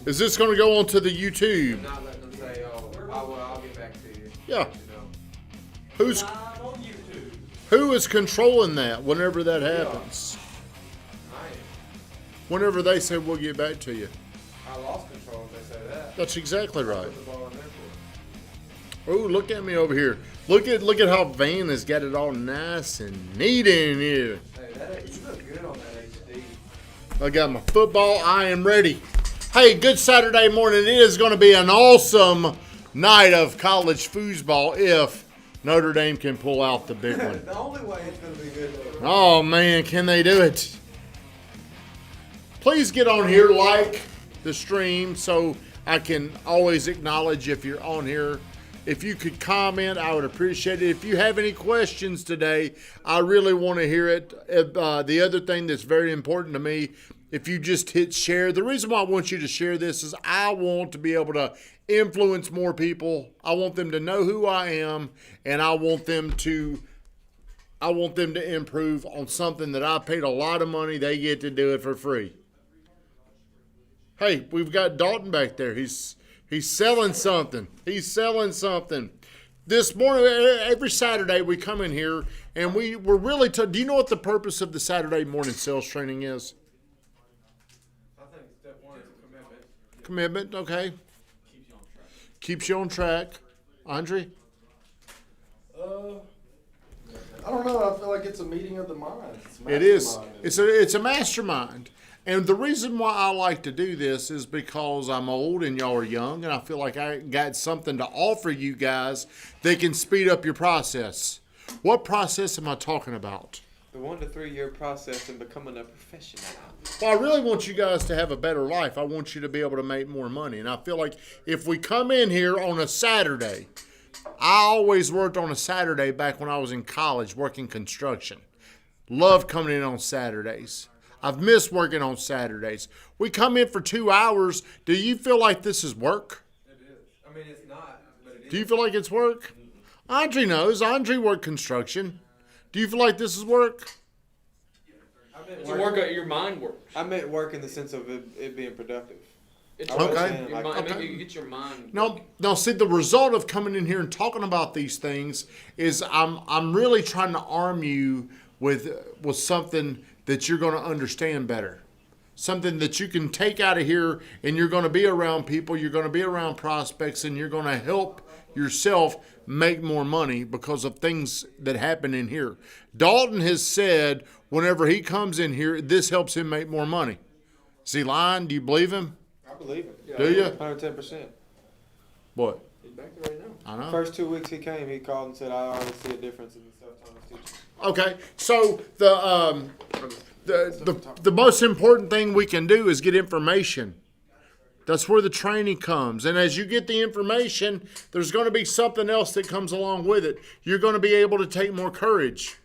Is this going to go onto the YouTube? I'm not letting them say, "Oh, I'll get back to you." Yeah. You know. Who's Live on YouTube. who is controlling that whenever that happens? I am. Whenever they say we'll get back to you. I lost control if they say that. That's exactly right. Put the ball in there for. Oh, look at me over here. Look at how Van has got it all nice and neat in here. Hey, you look good on that HD. I got my football. I am ready. Hey, good Saturday morning. It is going to be an awesome night of college foosball if Notre Dame can pull out the big one. The only way it's going to be good. Oh, man, can they do it? Please get on here, like the stream, so I can always acknowledge if you're on here. If you could comment, I would appreciate it. If you have any questions today, I really want to hear it. The other thing that's very important to me, if you just hit share. The reason why I want you to share this is I want to be able to influence more people. I want them to know who I am, and I want them to improve on something that I paid a lot of money. They get to do it for free. Hey, we've got Dalton back there. He's selling something. He's selling something. This morning, every Saturday, we come in here and we're really. Do you know what the purpose of the Saturday morning sales training is? I think step one is a commitment. Commitment, okay. Keeps you on track. Keeps you on track. Andre? I don't know. I feel like it's a meeting of the minds. It is. It's a mastermind. And the reason why I like to do this is because I'm old and y'all are young, and I feel like I got something to offer you guys that can speed up your process. What process am I talking about? The 1 to 3 year process in becoming a professional. Well, I really want you guys to have a better life. I want you to be able to make more money. And I feel like if we come in here on a Saturday, I always worked on a Saturday back when I was in college working construction. Loved coming in on Saturdays. I've missed working on Saturdays. We come in for 2 hours. Do you feel like this is work? It is. I mean, it's not, but it is. Do you feel like it's work? Andre knows. Andre worked construction. Do you feel like this is work? I meant It's work. work out your mind works. I meant work in the sense of it being productive. It's Okay. understand, Your like- mind, Okay. You get your mind. Now, see, the result of coming in here and talking about these things is I'm really trying to arm you with something that you're going to understand better. Something that you can take out of here, and you're going to be around people, you're going to be around prospects, and you're going to help yourself make more money because of things that happen in here. Dalton has said whenever he comes in here, this helps him make more money. Is he lying? Do you believe him? I believe it. Do you? 110%. What? He's back there right now. I know. First 2 weeks he came, he called and said, "I already see a difference in the stuff Tommy's teaching." Okay, so the most important thing we can do is get information. That's where the training comes. And as you get the information, there's going to be something else that comes along with it. You're going to be able to take more courage.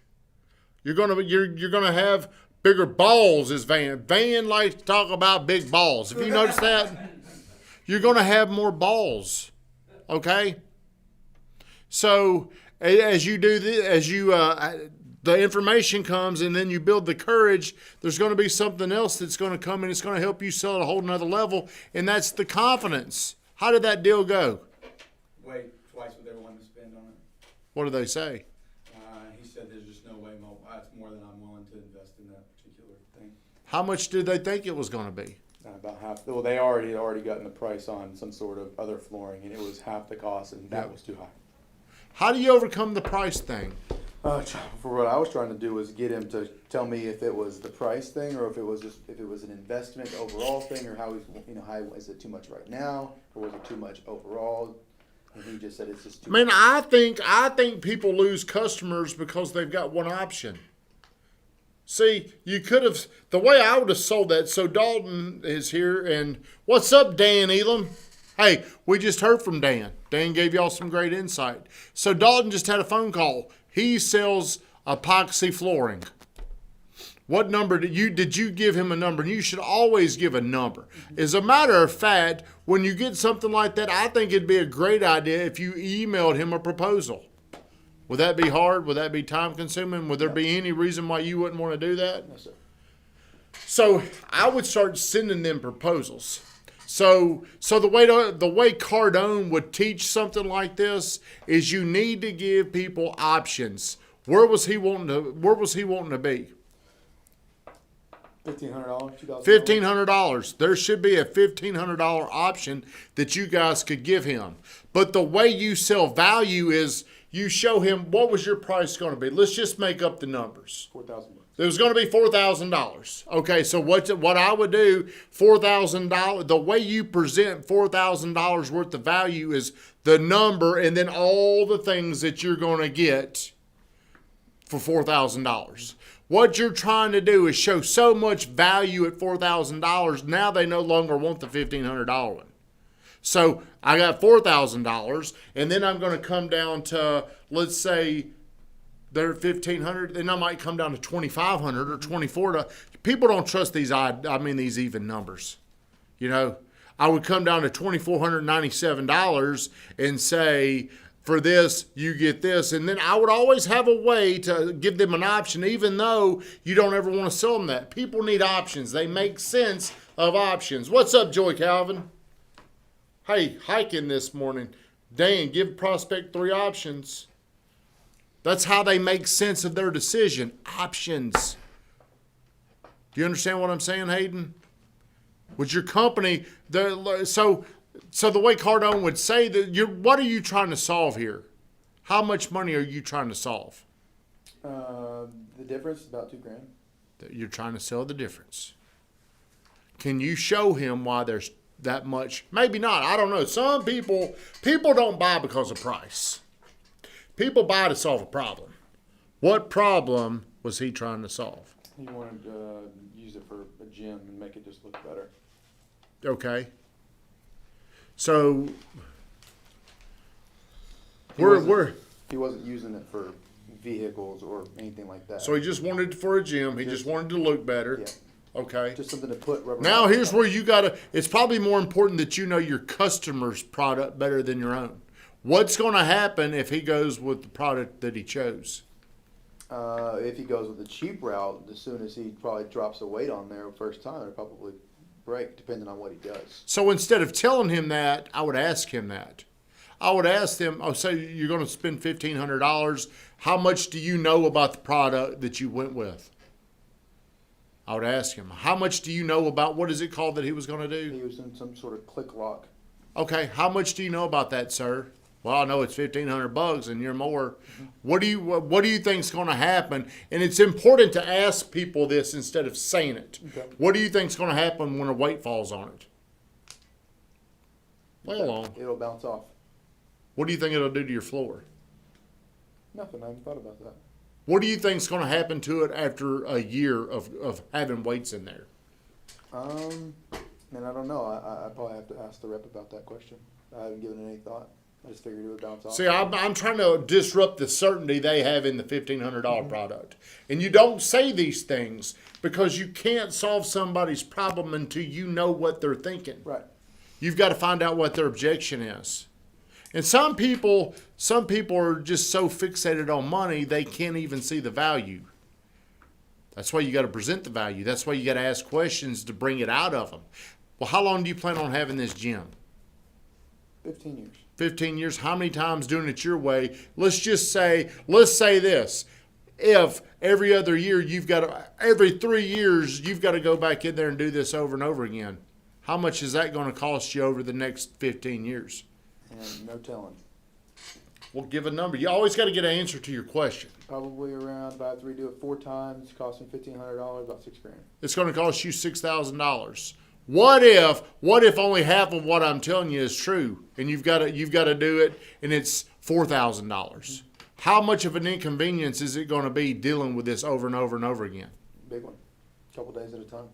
You're going to have bigger balls, as Van. Van likes to talk about big balls. If you notice that, you're going to have more balls. Okay? So as you do this, the information comes and then you build the courage, there's going to be something else that's going to come and it's going to help you sell at a whole nother level, and that's the confidence. How did that deal go? Way twice what they were wanting to spend on it. What did they say? He said there's just no way that's more than I'm willing to invest in that particular thing. How much did they think it was going to be? About half. Well, they already gotten the price on some sort of other flooring, and it was half the cost, and that was too high. How do you overcome the price thing? For what I was trying to do was get him to tell me if it was the price thing or if it was an investment overall thing, or how is it too much right now or was it too much overall? And he just said it's just too much. I think people lose customers because they've got one option. See, you could have, the way I would have sold that, so Dalton is here, and what's up, Dan Elam? Hey, we just heard from Dan. Dan gave y'all some great insight. So Dalton just had a phone call. He sells epoxy flooring. What number did you give him a number? And you should always give a number. As a matter of fact, when you get something like that, I think it'd be a great idea if you emailed him a proposal. Would that be hard? Would that be time consuming? Would there be any reason why you wouldn't want to do that? No, sir. So I would start sending them proposals. So the way Cardone would teach something like this is you need to give people options. Where was he wanting to be? $1,500, $2,000. $1,500. There should be a $1,500 option that you guys could give him. But the way you sell value is you show him what was your price going to be. Let's just make up the numbers. $4,000. It was going to be $4,000. Okay, so what I would do, $4,000, the way you present $4,000 worth of value is the number and then all the things that you're going to get for $4,000. What you're trying to do is show so much value at $4,000, now they no longer want the $1,500 one. So I got $4,000, and then I'm going to come down to, let's say, they're at $1,500, then I might come down to $2,500 or $2,400. People don't trust these these even numbers. You know, I would come down to $2,497 and say, for this, you get this. And then I would always have a way to give them an option, even though you don't ever want to sell them that. People need options. They make sense of options. What's up, Joy Calvin? Hey, hiking this morning. Dan, give Prospect 3 options. That's how they make sense of their decision. Options. Do you understand what I'm saying, Hayden? With your company, so the way Cardone would say that, what are you trying to solve here? How much money are you trying to solve? The difference is about $2,000. You're trying to sell the difference. Can you show him why there's that much? Maybe not. I don't know. Some people don't buy because of price. People buy to solve a problem. What problem was he trying to solve? He wanted to use it for a gym and make it just look better. Okay. So He wasn't using it for vehicles or anything like that. so he just wanted it for a gym. He just wanted to look better. Yeah. Okay. Just something to put rubber. Now bands here's on. where you gotta. It's probably more important that you know your customer's product better than your own. What's going to happen if he goes with the product that he chose? If he goes with the cheap route, as soon as he probably drops a weight on there first time, it'll probably break, depending on what he does. So instead of telling him that, I would ask him that. I would ask them, say you're going to spend $1,500. How much do you know about the product that you went with? I would ask him, how much do you know about, what is it called that he was going to do? He was in some sort of click lock. Okay, how much do you know about that, sir? Well, I know it's $1,500 and you're more. What do you think's going to happen? And it's important to ask people this instead of saying it. Okay. What do you think's going to happen when a weight falls on it? Play along. It'll bounce off. What do you think it'll do to your floor? Nothing. I haven't thought about that. What do you think's going to happen to it after a year of having weights in there? Man, I don't know. I probably have to ask the rep about that question. I haven't given it any thought. I just figured it would bounce off. See, I'm trying to disrupt the certainty they have in the $1,500 product. And you don't say these things because you can't solve somebody's problem until you know what they're thinking. Right. You've got to find out what their objection is. And some people are just so fixated on money, they can't even see the value. That's why you got to present the value. That's why you got to ask questions to bring it out of them. Well, how long do you plan on having this gym? 15 years. 15 years. How many times doing it your way? Let's say this. If every other year every 3 years, you've got to go back in there and do this over and over again. How much is that going to cost you over the next 15 years? And no telling. Well, give a number. You always got to get an answer to your question. Probably around, if I have to redo it 4 times, cost me $1,500, about $6,000. It's going to cost you $6,000. What if only half of what I'm telling you is true, and you've got to do it, and it's $4,000? How much of an inconvenience is it going to be dealing with this over and over and over again? Big one. A couple days at a time.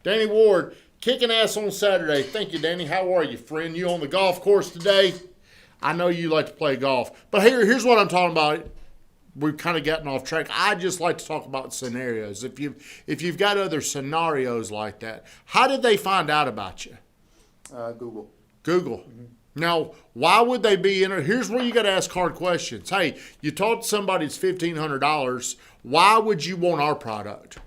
Danny Ward, kicking ass on Saturday. Thank you, Danny. How are you, friend? You on the golf course today? I know you like to play golf, but here's what I'm talking about. We've kind of gotten off track. I just like to talk about scenarios. If you've got other scenarios like that, how did they find out about you? Google. Google. Mm-hmm. Now, why would they be in it? Here's where you got to ask hard questions. Hey, you told somebody it's $1,500. Why would you want our product?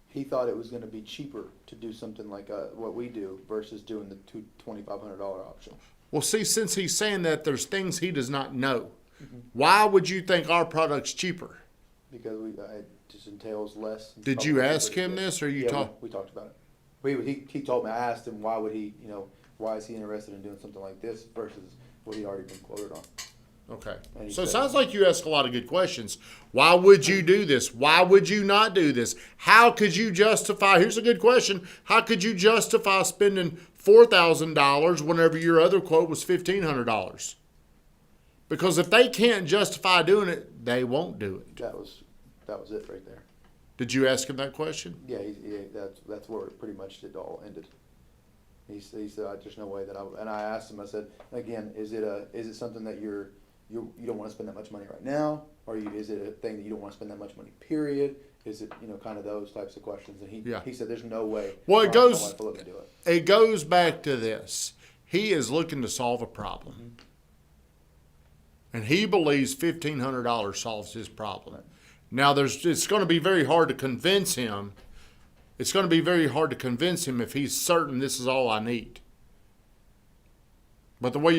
He thought it was going to be cheaper to do something like what we do versus doing the $2,500 option? Well, see, since he's saying that there's things he does not know, why would you think our product's cheaper? Because it just entails less. Did you ask him this, or you yeah, talk? we talked about it. He told me, I asked him why would he, why is he interested in doing something like this versus what he already been quoted on. Okay. And he So it said- sounds like you ask a lot of good questions. Why would you do this? Why would you not do this? How could you justify, here's a good question, how could you justify spending $4,000 whenever your other quote was $1,500? Because if they can't justify doing it, they won't do it. That was it right there. Did you ask him that question? Yeah, that's where it pretty much it all ended. He said, "There's no way that and I asked him. I said, again, is it something that you don't want to spend that much money right now, or is it a thing that you don't want to spend that much money? Period. Is it kind of those types of questions?" And he said, "There's no way." Well, my wife will let me do it. It goes back to this. He is looking to solve a problem. Mm-hmm. And he believes $1,500 solves his problem. Now, it's going to be very hard to convince him. It's going to be very hard to convince him if he's certain this is all I need. But the way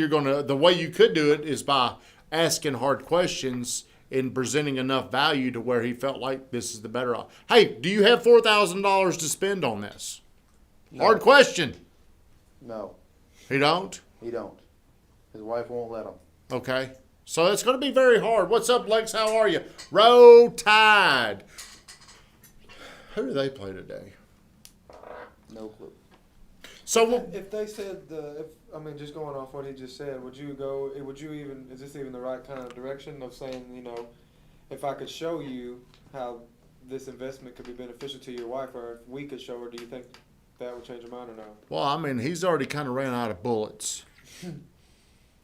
you could do it is by asking hard questions and presenting enough value to where he felt like this is the better option. Hey, do you have $4,000 to spend on this? No. Hard question. No, He don't? he don't. His wife won't let him. Okay. So it's going to be very hard. What's up, Lex? How are you? Roll Tide. Who do they play today? No clue. So If they said just going off what he just said, is this even the right kind of direction of saying, if I could show you how this investment could be beneficial to your wife, or if we could show her, do you think that would change her mind or no? well, I mean, he's already kind of ran out of bullets.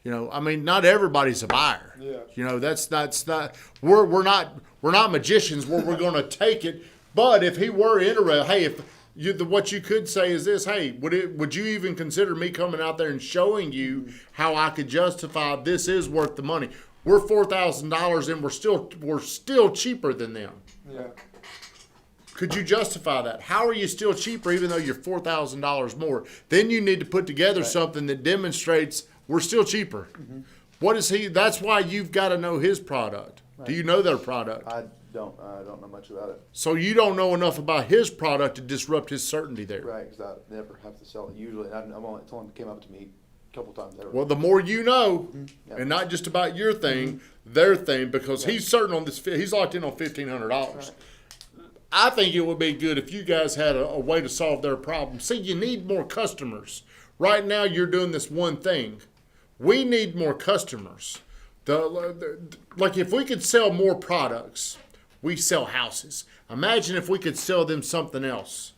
Not everybody's a buyer. Yeah. That's not. We're not magicians where we're going to take it. But if he were interested, hey, what you could say is this: hey, would you even consider me coming out there and showing you how I could justify this is worth the money? We're $4,000 and we're still cheaper than them. Yeah. Could you justify that? How are you still cheaper even though you're $4,000 more? Then you need to put together something that demonstrates we're still cheaper. Mm-hmm. What is he? That's why you've got to know his product. Right. Do you know their product? I don't know much about it. So you don't know enough about his product to disrupt his certainty there. Right, because I never have to sell it usually. And it's only came up to me a couple times ever. Well, the more you know, Yeah. and not just about your thing, their thing, because he's certain on this. He's locked in on $1,500. Right. I think it would be good if you guys had a way to solve their problem. See, you need more customers. Right now, you're doing this one thing. We need more customers. Like if we could sell more products, we sell houses. Imagine if we could sell them something else.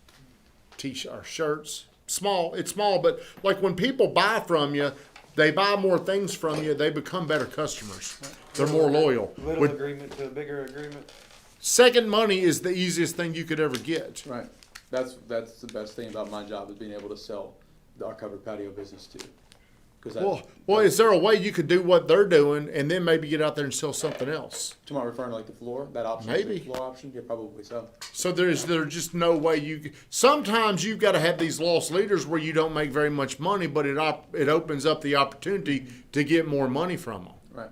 T-shirt, shirts, it's small, but like when people buy from you, they buy more things from you, they become better customers. They're more loyal. Little With agreement to a bigger agreement. second money is the easiest thing you could ever get. Right. That's the best thing about my job is being able to sell our covered patio business too. Well, is there a way you could do what they're doing and then maybe get out there and sell something else? To my referring to like the floor, that option, Maybe. is the floor option, yeah, probably so. So there's just no way you. Sometimes you've got to have these lost leaders where you don't make very much money, but it opens up the opportunity to get more money from them. Right.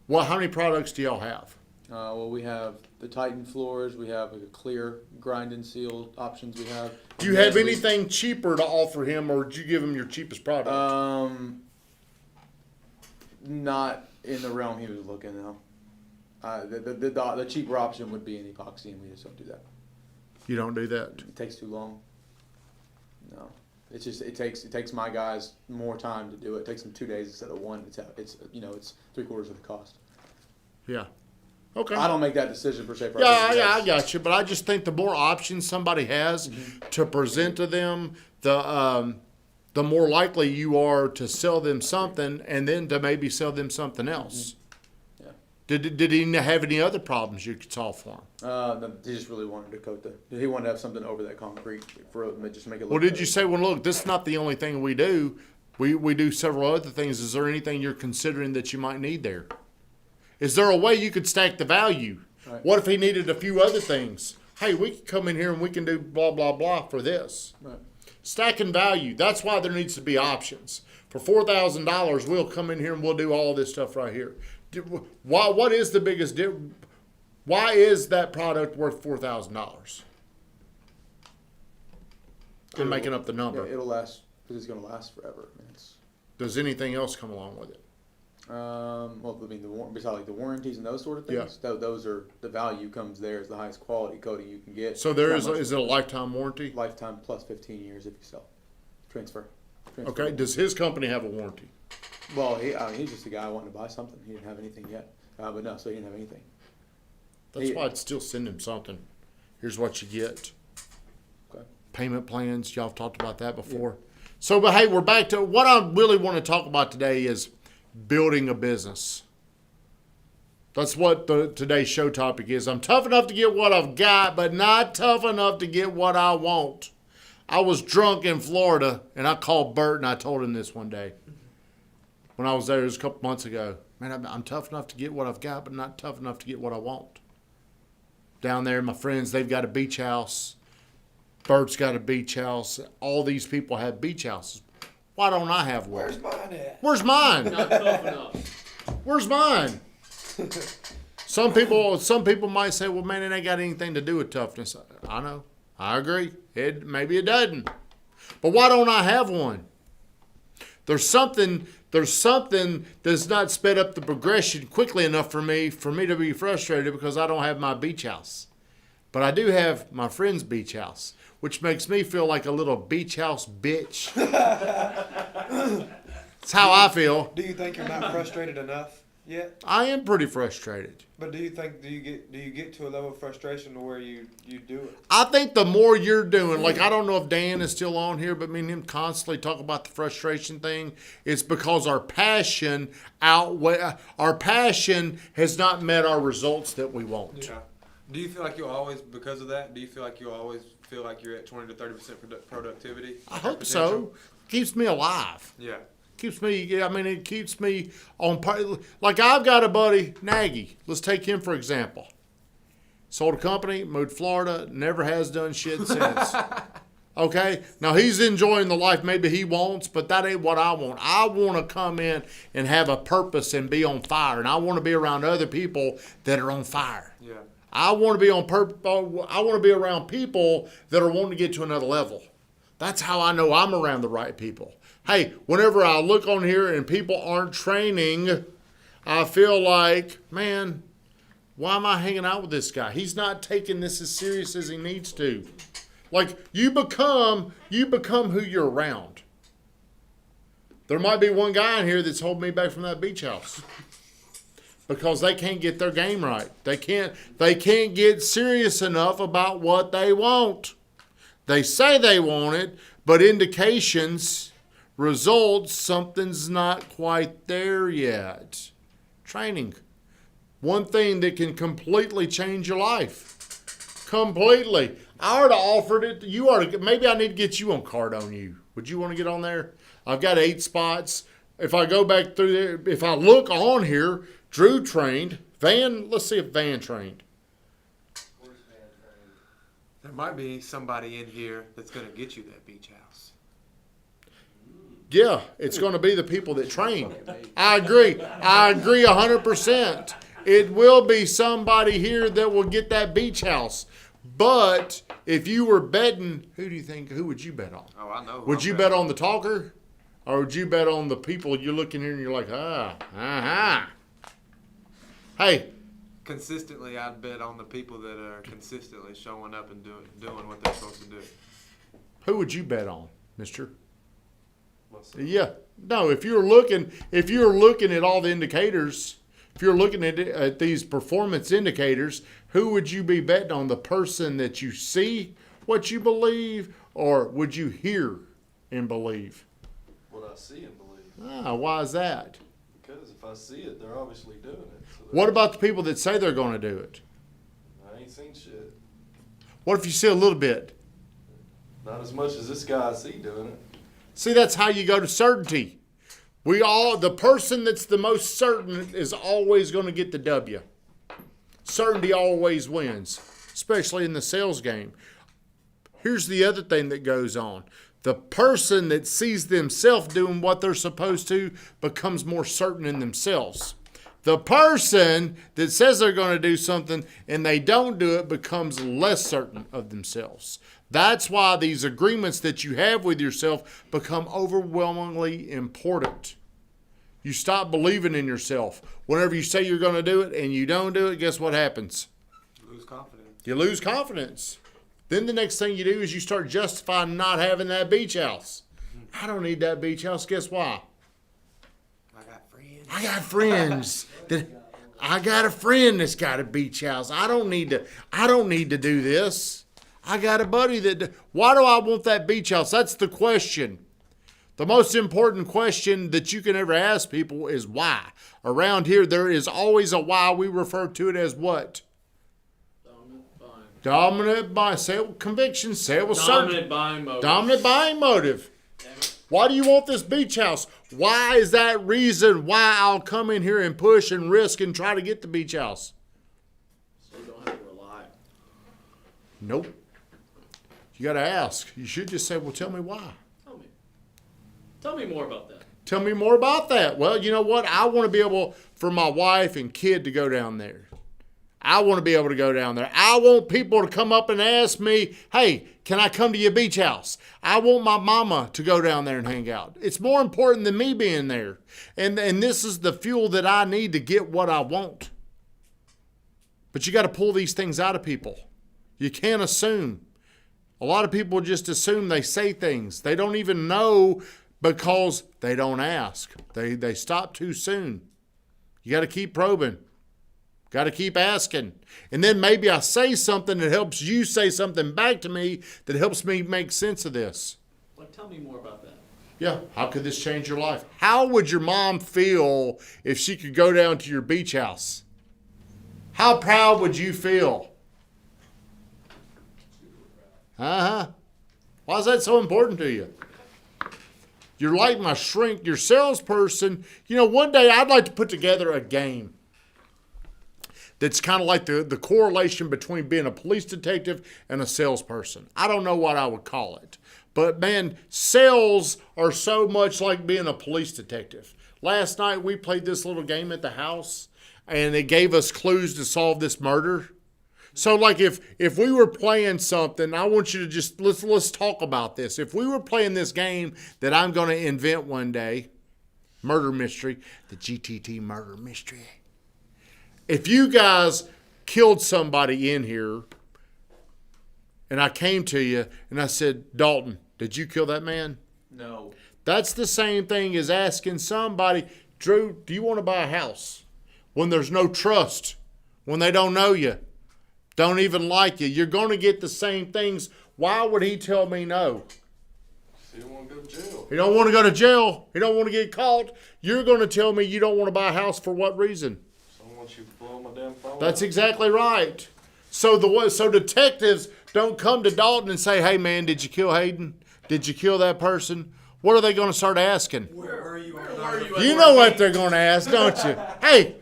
Well, how many products do y'all have? Well, we have the Titan floors. We have like a clear grind and seal options. We have. Do you have anything cheaper to offer him, or did you give him your cheapest product? Not in the realm he was looking though. The cheaper option would be an epoxy, and we just don't do that. You don't do that. It takes too long. No, it's just it takes my guys more time to do it. It takes them 2 days instead of one. It's 3/4 of the cost. Yeah. Okay. I don't make that decision per se. For Yeah, our yeah, I business. got you. But I just think the more options somebody has to present to them, the more likely you are to sell them something and then to maybe sell them something else. Yeah. Did he have any other problems you could solve for him? He just really wanted to coat he wanted to have something over that concrete for just make it look Well, did better. you say, well, look, this is not the only thing we do. We do several other things. Is there anything you're considering that you might need there? Is there a way you could stack the value? Right. What if he needed a few other things? hey, we can come in here and we can do blah, blah, blah for this. Right. Stacking value. That's why there needs to be options. For $4,000, we'll come in here and we'll do all this stuff right here. What is the biggest difference? Why is that product worth $4,000? I'm making up the number. Yeah, it'll last because it's going to last forever. I mean, Does anything else come along with it? well, I mean, besides like the warranties and those sort of things, those are the value comes there as the highest quality coating you can get. So there Not is much- it a lifetime warranty? lifetime plus 15 years if you sell. Transfer. Okay. Does his company have a warranty? Well, he's just a guy wanting to buy something. He didn't have anything yet. But no, so he didn't have anything. That's why I'd still send him something. Here's what you get. Okay. Payment plans. Y'all have talked about that before. So, but hey, we're back to what I really want to talk about today is building a business. That's what today's show topic is. I'm tough enough to get what I've got, but not tough enough to get what I want. I was drunk in Florida, and I called Bert, and I told him this one day. When I was there, it was a couple months ago. Man, I'm tough enough to get what I've got, but not tough enough to get what I want. Down there, my friends, they've got a beach house. Bert's got a beach house. All these people have beach houses. Why don't I have one? Where's mine at? Where's mine? Not tough enough. Where's mine? Some people might say, well, man, it ain't got anything to do with toughness. I know. I agree. Maybe it doesn't. But why don't I have one? There's something that's not sped up the progression quickly enough for me to be frustrated because I don't have my beach house. But I do have my friend's beach house, which makes me feel like a little beach house bitch. That's how I feel. Do you think you're not frustrated enough yet? I am pretty frustrated. But do you get to a level of frustration where you do it? I think the more you're doing, like I don't know if Dan is still on here, but me and him constantly talk about the frustration thing. It's because our passion has not met our results that we want. Yeah. Do you feel like you'll always, because of that, do you feel like you'll always feel like you're at 20 to 30% productivity? I hope so. Keeps me alive. Yeah. It keeps me on par. Like I've got a buddy, Nagy. Let's take him for example. Sold a company, moved to Florida, never has done shit since. Okay? Now he's enjoying the life maybe he wants, but that ain't what I want. I want to come in and have a purpose and be on fire. And I want to be around other people that are on fire. Yeah. I want to be I want to be around people that are wanting to get to another level. That's how I know I'm around the right people. Hey, whenever I look on here and people aren't training, I feel like, man, why am I hanging out with this guy? He's not taking this as serious as he needs to. Like you become who you're around. There might be one guy in here that's holding me back from that beach house. Because they can't get their game right. They can't get serious enough about what they want. They say they want it, but indications, results, something's not quite there yet. Training. One thing that can completely change your life. Completely. I already offered it. Maybe I need to get you on Card on You. Would you want to get on there? I've got 8 spots. If I go back through there, if I look on here, Drew trained. Let's see if Van trained. There might be somebody in here that's going to get you that beach house. Yeah, it's going to be the people that train. I agree 100%. It will be somebody here that will get that beach house. But if you were betting, who would you bet on? Oh, I know. Would you bet on the talker? Or would you bet on the people you're looking here and you're like, Hey. Consistently, I'd bet on the people that are consistently showing up and doing what they're supposed to do. Who would you bet on, mister? Myself. Yeah. No, if you're looking at all the indicators, if you're looking at these performance indicators, who would you be betting on? The person that you see what you believe, or would you hear and believe? What I see and believe. Why is that? Because if I see it, they're obviously doing it. So What about the people that say they're going to do it? I ain't seen shit. What if you see a little bit? Not as much as this guy I see doing it. See, that's how you go to certainty. The person that's the most certain is always going to get the W. Certainty always wins. especially in the sales game. Here's the other thing that goes on. The person that sees themselves doing what they're supposed to becomes more certain in themselves. The person that says they're going to do something and they don't do it becomes less certain of themselves. That's why these agreements that you have with yourself become overwhelmingly important. You stop believing in yourself. Whenever you say you're going to do it and you don't do it, guess what happens? Lose confidence. You lose confidence. Then the next thing you do is you start justifying not having that beach house. I don't need that beach house. Guess why? I got friends. I got a friend that's got a beach house. I don't need to do this. I got a buddy that. Why do I want that beach house? That's the question. The most important question that you can ever ask people is why. Around here, there is always a why. We refer to it as what? Dominant buying. Say it with conviction. Say it with certainty. Dominant buying motive. Dominant buying motive. Why do you want this beach house? Why is that reason why I'll come in here and push and risk and try to get the beach house? So you don't have to rely. Nope. You got to ask. You should just say, well, tell me why. Tell me more about that. Tell me more about that. Well, you know what? I want to be able for my wife and kid to go down there. I want to be able to go down there. I want people to come up and ask me, hey, can I come to your beach house? I want my mama to go down there and hang out. It's more important than me being there. And this is the fuel that I need to get what I want. But you got to pull these things out of people. You can't assume. A lot of people just assume they say things. They don't even know because they don't ask. They stop too soon. You got to keep probing. Got to keep asking. And then maybe I say something that helps you say something back to me that helps me make sense of this. Like, tell me more about that. Yeah, how could this change your life? How would your mom feel if she could go down to your beach house? How proud would you feel? Uh-huh. Why is that so important to you? You're like my shrink, your salesperson. You know, one day I'd like to put together a game that's kind of like the correlation between being a police detective and a salesperson. I don't know what I would call it. But man, sales are so much like being a police detective. Last night we played this little game at the house and it gave us clues to solve this murder. So like if we were playing something, I want you to just, let's talk about this. If we were playing this game that I'm going to invent one day, murder mystery, the GTT murder mystery. If you guys killed somebody in here and I came to you and I said, Dalton, did you kill that man? No. That's the same thing as asking somebody, Drew, do you want to buy a house? When there's no trust, when they don't know you, don't even like you, you're going to get the same things. Why would he tell me no? You don't want to go to jail. He don't want to go to jail. He don't want to get caught. You're going to tell me you don't want to buy a house for what reason? Someone wants you to blow my damn phone. That's exactly right. So detectives don't come to Dalton and say, hey man, did you kill Hayden? Did you kill that person? What are they going to start asking? Where are you? You know what they're going to ask, don't you? Hey,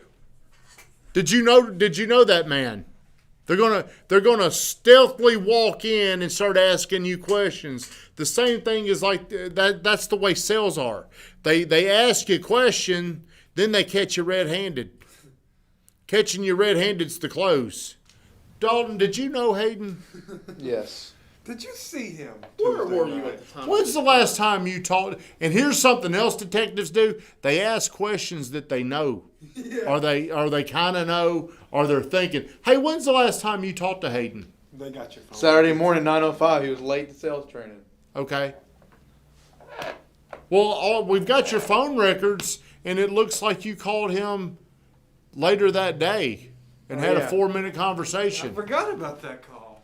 did you know that man? They're gonna stealthily walk in and start asking you questions. The same thing is like that. That's the way sales are. They ask you a question, then they catch you red-handed. Catching you red-handed's the close. Dalton, did you know Hayden? Yes. Did you see him? Where Tuesday were you night? at the time? When's the last time you talked? And here's something else detectives do. They ask questions that they know. Yeah. Or they kind of know, or they're thinking, hey, when's the last time you talked to Hayden? They got your phone. Saturday morning, 9:05. He was late to sales training. Okay. Well, we've got your phone records, and it looks like you called him later that day and had a 4-minute I conversation. forgot about that call.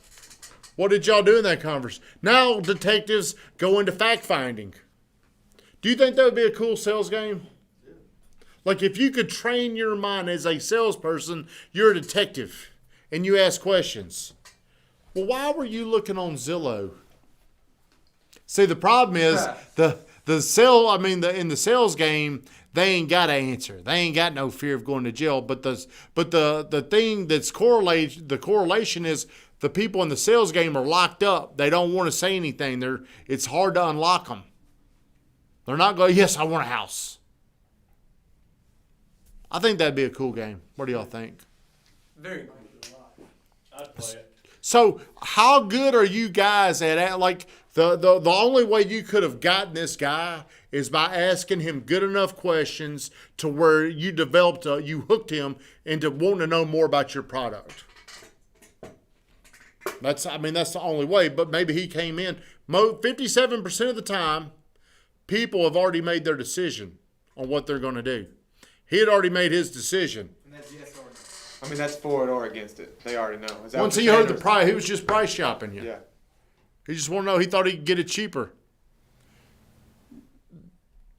What did y'all do in that conversation? Now detectives go into fact finding. Do you think that would be a cool sales game? Like if you could train your mind as a salesperson, you're a detective, and you ask questions. Well, why were you looking on Zillow? See, the problem is in the sales game, they ain't got an answer. They ain't got no fear of going to jail. But the thing that's the correlation is the people in the sales game are locked up. They don't want to say anything. It's hard to unlock them. They're not going, yes, I want a house. I think that'd be a cool game. What do y'all think? Very cool. I'd play it. So how good are you guys at like the only way you could have gotten this guy is by asking him good enough questions to where you developed, you hooked him into wanting to know more about your product. That's the only way. But maybe he came in. 57% of the time, people have already made their decision on what they're going to do. He had already made his decision. And that's yes or no. I mean, that's for it or against it. They already know. Is that Once what he you're heard saying, the or- price, he was just price shopping you. Yeah. He just want to know. He thought he could get it cheaper.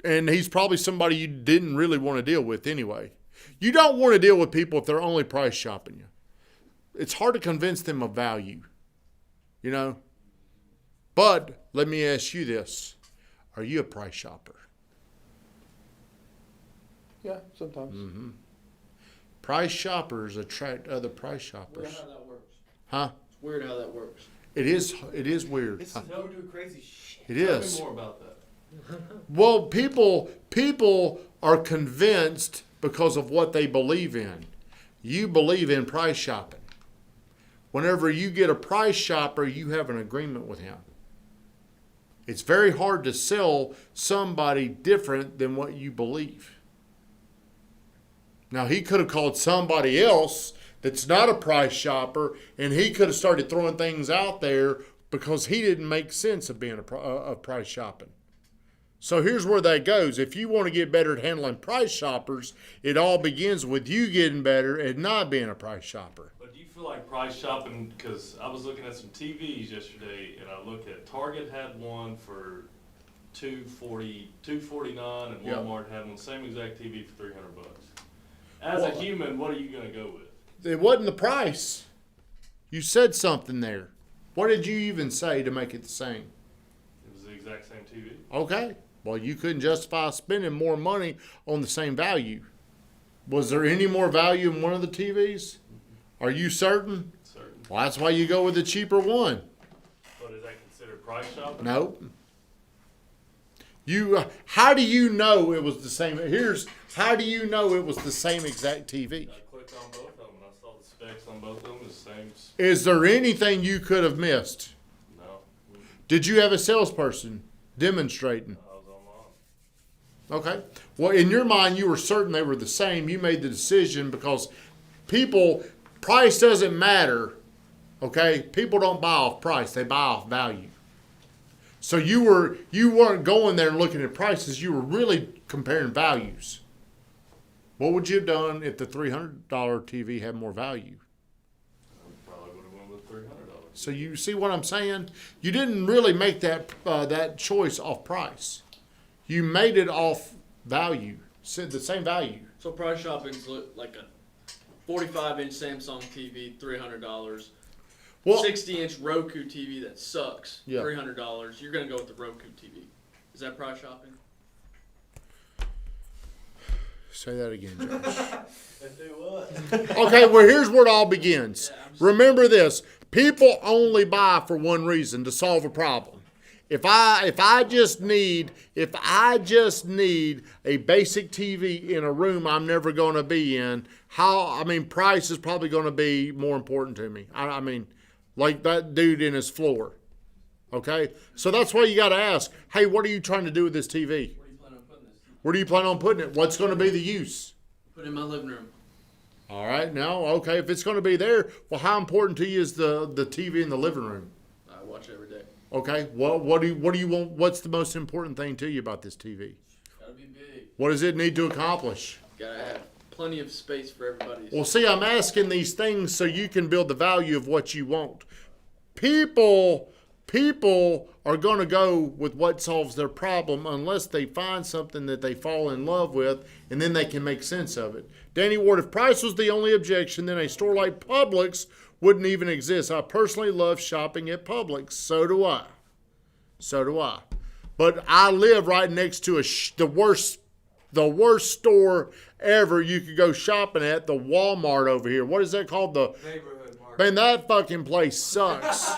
And he's probably somebody you didn't really want to deal with anyway. You don't want to deal with people if they're only price shopping you. It's hard to convince them of value, you know. But let me ask you this. Are you a price shopper? Yeah, sometimes. Price shoppers attract other price Weird shoppers. how that works. Huh? It's weird how that works. It is weird. It's Huh? no do crazy shit. It Tell is. me more about that. Well, people are convinced because of what they believe in. You believe in price shopping. Whenever you get a price shopper, you have an agreement with him. It's very hard to sell somebody different than what you believe. Now, he could have called somebody else that's not a price shopper, and he could have started throwing things out there because he didn't make sense of being of price shopping. So here's where that goes. If you want to get better at handling price shoppers, it all begins with you getting better at not being a price shopper. But do you feel like price shopping? Because I was looking at some TVs yesterday, and I looked at Target had one for $249, and Yep. Walmart had one same exact TV for $300. As a human, what are you gonna go with? It wasn't the price. You said something there. What did you even say to make it the same? It was the exact same TV. Okay. Well, you couldn't justify spending more money on the same value. Was there any more value in one of the TVs? Are you certain? Certain. Well, that's why you go with the cheaper one. But is that considered price shopping? Nope. How do you know it was the same? How do you know it was the same exact TV? I clicked on both of them, and I saw the specs on both of them the same. Is there anything you could have missed? No, Did you have a salesperson demonstrating? I was online. Okay. Well, in your mind, you were certain they were the same. You made the decision because price doesn't matter. Okay. People don't buy off price. They buy off value. So you weren't going there and looking at prices. You were really comparing values. What would you have done if the $300 TV had more value? I probably would have went with $300. So you see what I'm saying? You didn't really make that choice off price. You made it off value. Said the same value. So price shopping's like a 45-inch Samsung TV, $300. Well, 60-inch Roku TV that sucks, Yeah. $300. You're gonna go with the Roku TV. Is that price shopping? say that again, Josh. Do what? Okay, well, here's where it all begins. Yeah, I'm just- Remember this: people only buy for one reason, to solve a problem. If I just need a basic TV in a room I'm never going to be in, price is probably going to be more important to me. I mean, like that dude in his floor. Okay, so that's why you got to ask, hey, what are you trying to do with this TV? Where do you plan on putting this? Where do you plan on putting it? What's going to be the use? Put it in my living room. All right, now, okay, if it's going to be there, well, how important to you is the TV in the living room? I watch it every day. Okay, well, what do you want? What's the most important thing to you about this TV? Gotta be big. What does it need to accomplish? Gotta have plenty of space for everybody. Well, see, I'm asking these things so you can build the value of what you want. People are going to go with what solves their problem unless they find something that they fall in love with, and then they can make sense of it. Danny Ward, if price was the only objection, then a store like Publix wouldn't even exist. I personally love shopping at Publix. So do I. But I live right next to the worst store ever you could go shopping at, the Walmart over here. What is that called? The Neighborhood market. Man, that fucking place sucks.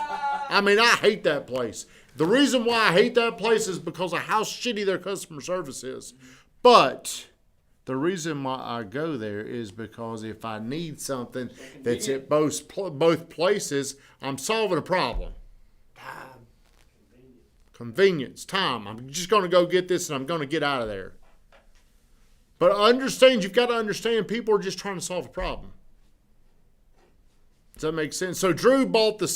I mean, I hate that place. The reason why I hate that place is because of how shitty their customer service is. But the reason why I go there is because if I need something that's at both places, I'm solving a problem. Convenience, time. I'm just going to go get this and I'm going to get out of there. But you've got to understand people are just trying to solve a problem. Does that make sense? So Drew bought the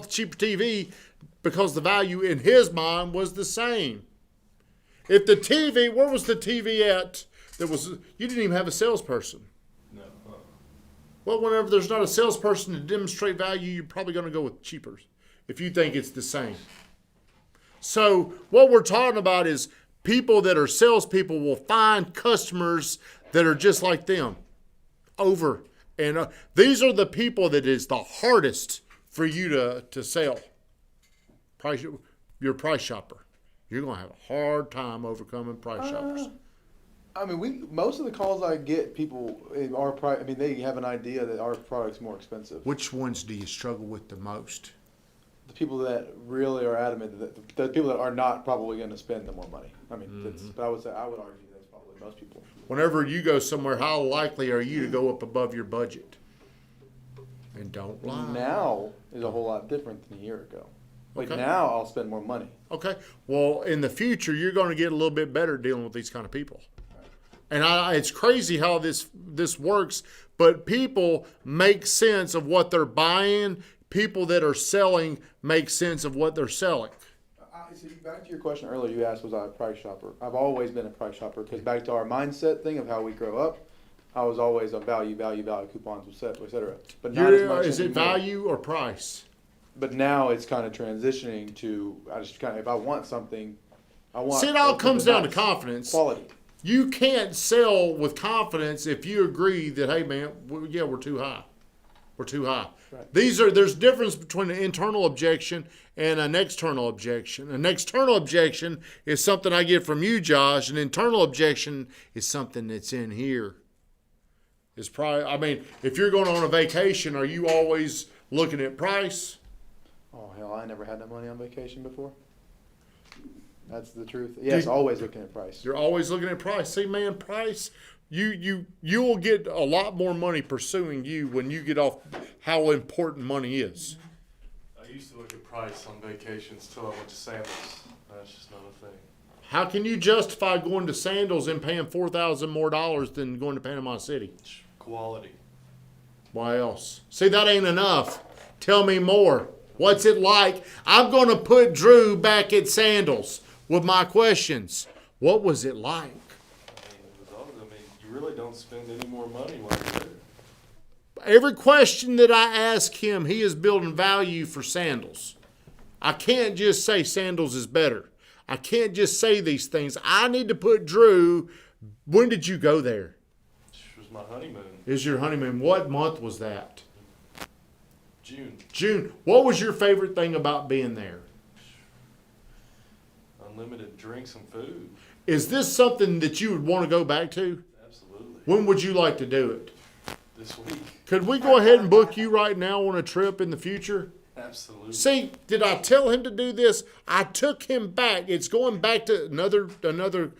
cheaper TV because the value in his mind was the same. If the TV, where was the TV at? You didn't even have a salesperson. No. Well, whenever there's not a salesperson to demonstrate value, you're probably going to go with cheaper if you think it's the same. So what we're talking about is people that are salespeople will find customers that are just like them over. And these are the people that is the hardest for you to sell. You're a price shopper. You're going to have a hard time overcoming price shoppers. I mean, most of the calls I get, people in our price. I mean, they have an idea that our product's more expensive. Which ones do you struggle with the most? The people that really are adamant, the people that are not probably going to spend the more money. I mean, but I would argue that's probably most people. Whenever you go somewhere, how likely are you to go up above your budget? And don't lie. Now is a whole lot different than a year ago. Like Okay. now, I'll spend more money. Okay. Well, in the future, you're going to get a little bit better dealing with these kind of people. And it's crazy how this works, but people make sense of what they're buying. People that are selling make sense of what they're selling. See, back to your question earlier, you asked, was I a price shopper? I've always been a price shopper because back to our mindset thing of how we grow up, I was always a value, coupons, et cetera. But not as much Is it anymore. value or price? But now it's kind of transitioning to, if I want something, I want. See, it all comes down to nice confidence. quality. You can't sell with confidence if you agree that, hey man, we're too high. We're too high. Right. There's difference between an internal objection and an external objection. An external objection is something I get from you, Josh. An internal objection is something that's in here. It's probably, I mean, if you're going on a vacation, are you always looking at price? Oh hell, I never had that money on vacation before. That's the truth. Yes, always looking at price. You're always looking at price. See, man, price. You will get a lot more money pursuing you when you get off how important money is. I used to look at price on vacations till I went to Sandals. That's just not a thing. How can you justify going to Sandals and paying $4,000 more than going to Panama City? It's quality. Why else? See, that ain't enough. Tell me more. What's it like? I'm going to put Drew back at Sandals with my questions. What was it like? You really don't spend any more money while you're there. Every question that I ask him, he is building value for Sandals. I can't just say Sandals is better. I can't just say these things. I need to put Drew. When did you go there? This was my honeymoon. Is your honeymoon? What month was that? June. June. What was your favorite thing about being there? Unlimited drinks and food. Is this something that you would want to go back to? Absolutely. When would you like to do it? This week. Could we go ahead and book you right now on a trip in the future? Absolutely. See, did I tell him to do this? I took him back. It's going back to another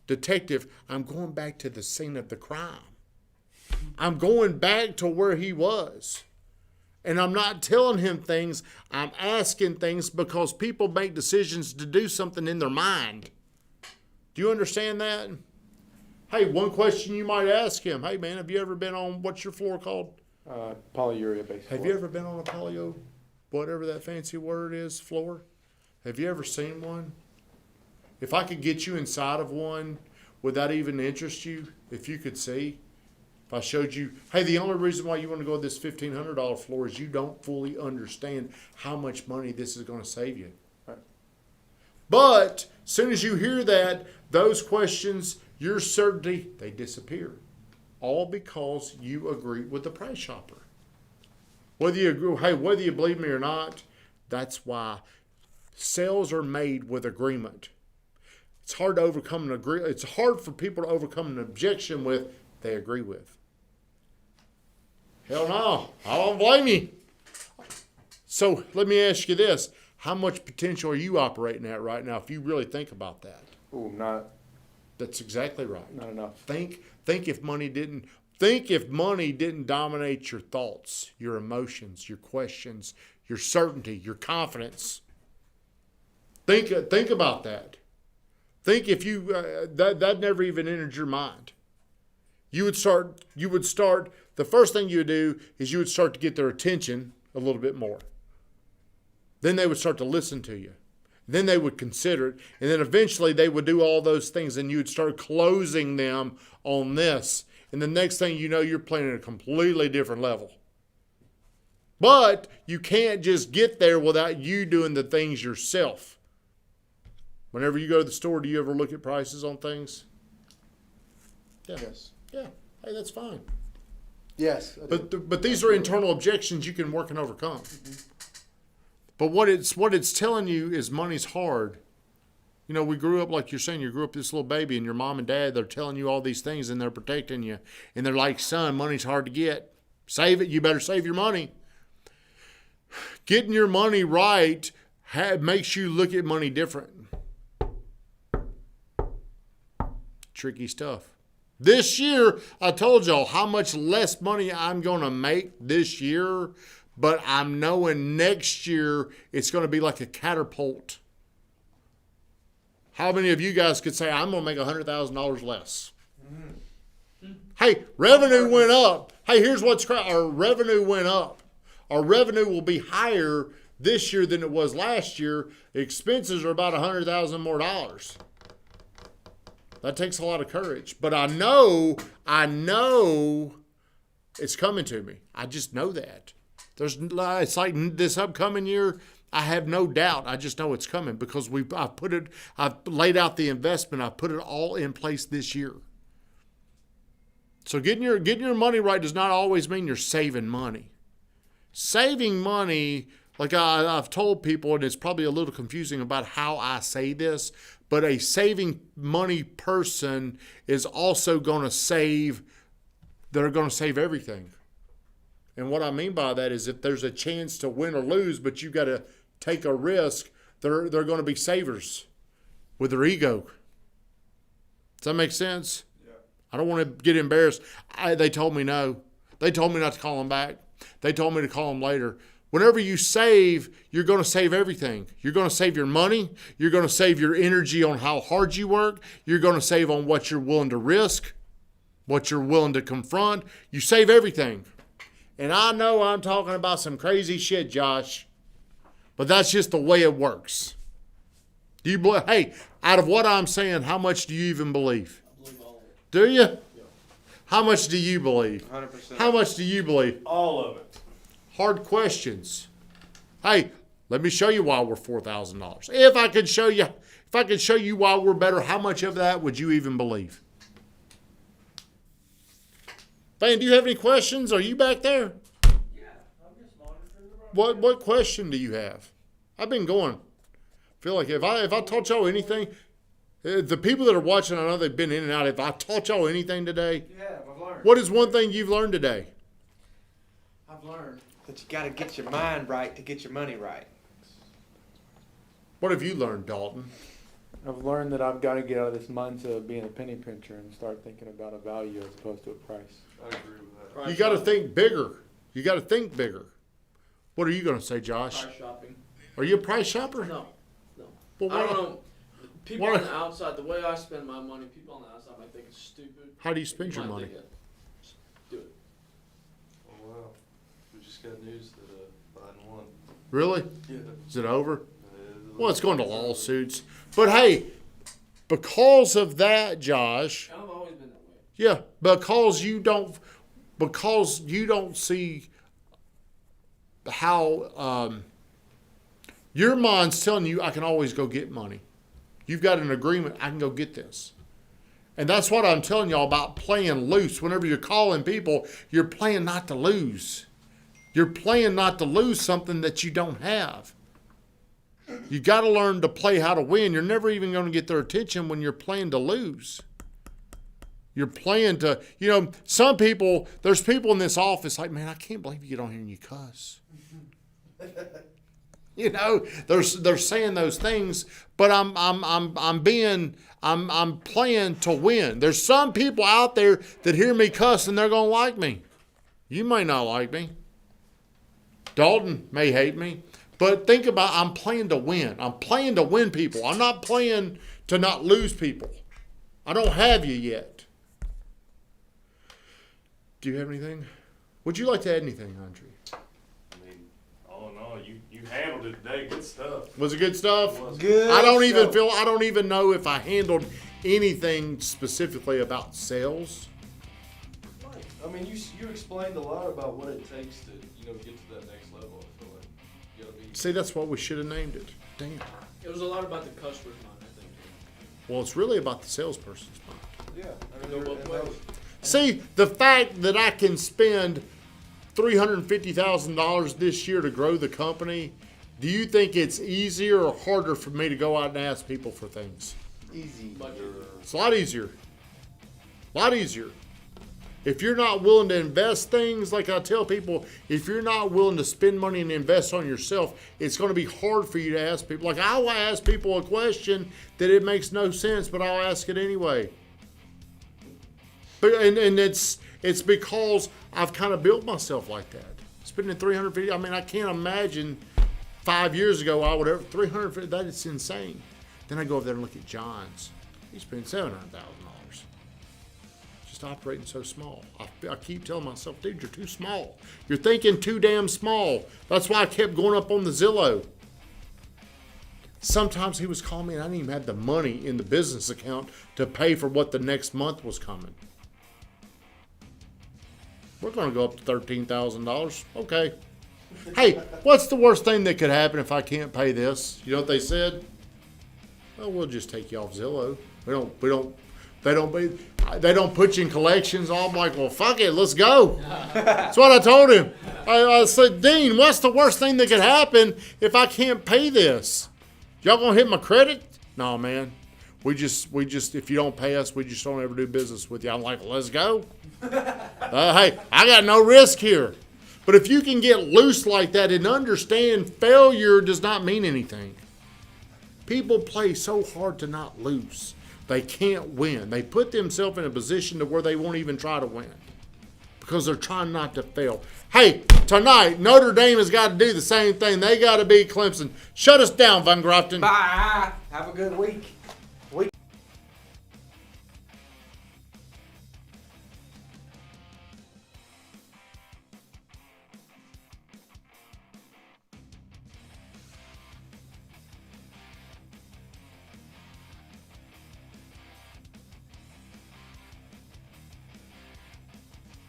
detective. I'm going back to the scene of the crime. I'm going back to where he was. And I'm not telling him things. I'm asking things because people make decisions to do something in their mind. Do you understand that? Hey, one question you might ask him. Hey, man, have you ever been on, what's your floor called? Polyurea based. Have you ever been on a polio, whatever that fancy word is, floor? Have you ever seen one? If I could get you inside of one, would that even interest you? If you could see? If I showed you, hey, the only reason why you want to go to this $1,500 floor is you don't fully understand how much money this is going to save you. Right. But as soon as you hear that, those questions, your certainty, they disappear. All because you agree with the price shopper. Whether you believe me or not, that's why sales are made with agreement. It's hard to overcome it's hard for people to overcome an objection with they agree with. Hell no, I don't blame you. So let me ask you this. How much potential are you operating at right now if you really think about that? Ooh, not That's exactly right. not enough. Think if money didn't dominate your thoughts, your emotions, your questions, your certainty, your confidence. Think about that. Think if you that never even entered your mind. You would start. The first thing you would do is you would start to get their attention a little bit more. Then they would start to listen to you. Then they would consider it. And then eventually they would do all those things and you would start closing them on this. And the next thing you know, you're playing at a completely different level. But you can't just get there without you doing the things yourself. Whenever you go to the store, do you ever look at prices on things? Yeah. Yes. Yeah. Hey, that's fine. Yes. I do. But these are internal objections you can work and overcome. But what it's telling you is money's hard. You know, we grew up, like you're saying, you grew up this little baby and your mom and dad, they're telling you all these things and they're protecting you. And they're like, son, money's hard to get. Save it. You better save your money. Getting your money right makes you look at money different. Tricky stuff. This year, I told y'all how much less money I'm going to make this year, but I'm knowing next year it's going to be like a catapult. How many of you guys could say, I'm going to make $100,000 less? Hey, revenue went up. Hey, here's what's crazy. Our revenue went up. Our revenue will be higher this year than it was last year. Expenses are about $100,000 more dollars. That takes a lot of courage. But I know it's coming to me. I just know that. It's like this upcoming year, I have no doubt. I just know it's coming because I've laid out the investment. I've put it all in place this year. So getting your money right does not always mean you're saving money. Saving money, like I've told people, and it's probably a little confusing about how I say this, but a saving money person is also going to save, they're going to save everything. And what I mean by that is if there's a chance to win or lose, but you got to take a risk, they're going to be savers with their ego. Does that make sense? Yeah. I don't want to get embarrassed. They told me no. They told me not to call them back. They told me to call them later. Whenever you save, you're going to save everything. You're going to save your money. You're going to save your energy on how hard you work. You're going to save on what you're willing to risk, what you're willing to confront. You save everything. And I know I'm talking about some crazy shit, Josh, but that's just the way it works. Do you believe? Hey, out of what I'm saying, how much do you even believe? I believe all of it. Do you? Yeah. How much do you believe? 100%. How much do you believe? All of it. Hard questions. Hey, let me show you why we're $4,000. If I could show you why we're better, how much of that would you even believe? Van, do you have any questions? Are you back there? Yeah, I'm just monitoring the road. What question do you have? I've been going. Feel like if I taught y'all anything, the people that are watching, I know they've been in and out. If I taught y'all anything today, Yeah, I've learned. what is one thing you've learned today? I've learned that you got to get your mind right to get your money right. What have you learned, Dalton? I've learned that I've got to get out of this mindset of being a penny pincher and start thinking about a value as opposed to a price. I agree with that. You got to think bigger. You got to think bigger. What are you going to say, Josh? Price shopping. Are you a price shopper? No. Well, I why- don't know. People why- on the outside, the way I spend my money, people on the outside might think it's stupid. How do you spend your might money? think it. Just do it. Oh, wow. We just got news that Biden won. Really? Yeah. Is it over? Well, it's going to lawsuits. But hey, because of that, Josh, I've always been that way. yeah, because you don't see how your mind's telling you I can always go get money. You've got an agreement, I can go get this. And that's what I'm telling y'all about playing loose. Whenever you're calling people, you're playing not to lose. You're playing not to lose something that you don't have. You got to learn to play how to win. You're never even going to get their attention when you're playing to lose. You're playing to, there's people in this office like, man, I can't believe you get on here and you cuss. You know, they're saying those things, but I'm playing to win. There's some people out there that hear me cuss and they're gonna like me. You may not like me. Dalton may hate me, but think about I'm playing to win. I'm playing to win people. I'm not playing to not lose people. I don't have you yet. Do you have anything? Would you like to add anything, Andre? I mean, all in all, you handled it today. Good stuff. Was it good stuff? Good. I don't show. even know if I handled anything specifically about sales. I mean, you explained a lot about what it takes to, get to that next level. I feel like you gotta be. See, that's what we should have named it. Damn. It was a lot about the customer's mind, I think. Well, it's really about the salesperson's mind. Yeah. I Go mean, both and ways. those- See, the fact that I can spend $350,000 this year to grow the company, do you think it's easier or harder for me to go out and ask people for things? Easy. It's a lot easier. A lot easier. If you're not willing to invest things, like I tell people, if you're not willing to spend money and invest on yourself, it's going to be hard for you to ask people. Like, I'll ask people a question that it makes no sense, but I'll ask it anyway. But and it's because I've kind of built myself like that. Spending $350, I mean, I can't imagine 5 years ago I would ever $350. That is insane. Then I go over there and look at John's. He spent $700,000. Just operating so small. I keep telling myself, dude, you're too small. You're thinking too damn small. That's why I kept going up on the Zillow. Sometimes he was calling me and I didn't even have the money in the business account to pay for what the next month was coming. We're going to go up to $13,000. Okay. Hey, what's the worst thing that could happen if I can't pay this? You know what they said? Well, we'll just take you off Zillow. They don't put you in collections. I'm like, well, fuck it, let's go. That's what I told him. I said, Dean, what's the worst thing that could happen if I can't pay this? Y'all gonna hit my credit? No, man. We just, if you don't pay us, we just don't ever do business with you. I'm like, let's go. Hey, I got no risk here. But if you can get loose like that and understand failure does not mean anything. People play so hard to not lose. They can't win. They put themselves in a position to where they won't even try to win because they're trying not to fail. Hey, tonight, Notre Dame has got to do the same thing. They got to beat Clemson. Shut us down, Van Grafton. Bye. Have a good week.